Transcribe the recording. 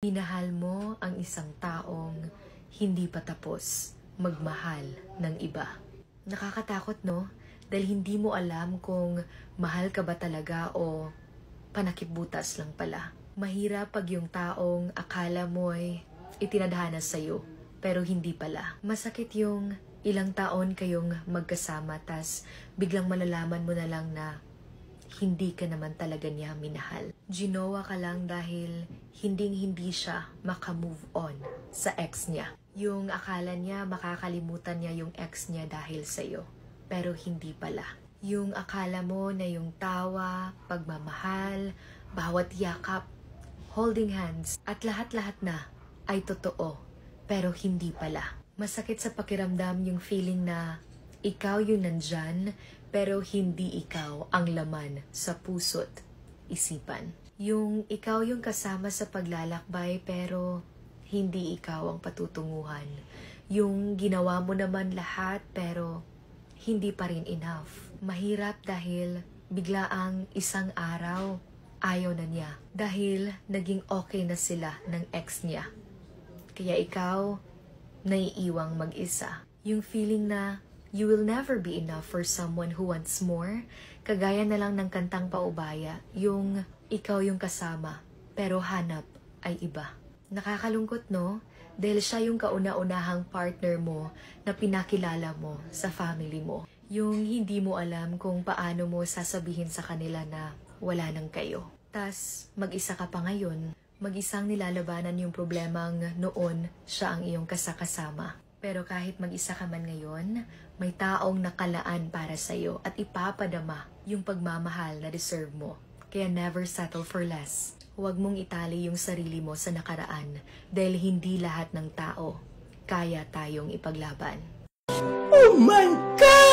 Minahal mo ang isang taong hindi pa tapos magmahal ng iba. Nakakatakot, no? Dahil hindi mo alam kung mahal ka ba talaga o panakipbutas lang pala. Mahirap pag yung taong akala mo'y itinadhana sa'yo, pero hindi pala. Masakit yung ilang taon kayong magkasama, tas biglang malalaman mo na lang na hindi ka naman talaga niya minahal. Ginawa ka lang dahil hindi siya makamove on sa ex niya. Yung akala niya makakalimutan niya yung ex niya dahil sa'yo, pero hindi pala. Yung akala mo na yung tawa, pagmamahal, bawat yakap, holding hands, at lahat-lahat na ay totoo, pero hindi pala. Masakit sa pakiramdam yung feeling na ikaw yung nandyan, pero hindi ikaw ang laman sa puso't isipan. Yung ikaw yung kasama sa paglalakbay, pero hindi ikaw ang patutunguhan. Yung ginawa mo naman lahat, pero hindi pa rin enough. Mahirap dahil biglaang isang araw, ayaw na niya. Dahil naging okay na sila ng ex niya. Kaya ikaw, naiiwang mag-isa. Yung feeling na you will never be enough for someone who wants more. Kagaya na lang ng kantang Paubaya, yung ikaw yung kasama, pero hanap ay iba. Nakakalungkot, no? Dahil siya yung kauna-unahang partner mo na pinakilala mo sa family mo. Yung hindi mo alam kung paano mo sasabihin sa kanila na wala nang kayo. Tas mag-isa ka pa ngayon, mag-isang nilalabanan yung problemang noon siya ang iyong kasakasama. Pero kahit mag-isa ka man ngayon, may taong nakalaan para sa'yo at ipapadama yung pagmamahal na deserve mo. Kaya never settle for less. Huwag mong itali yung sarili mo sa nakaraan dahil hindi lahat ng tao kaya tayong ipaglaban. Oh my God!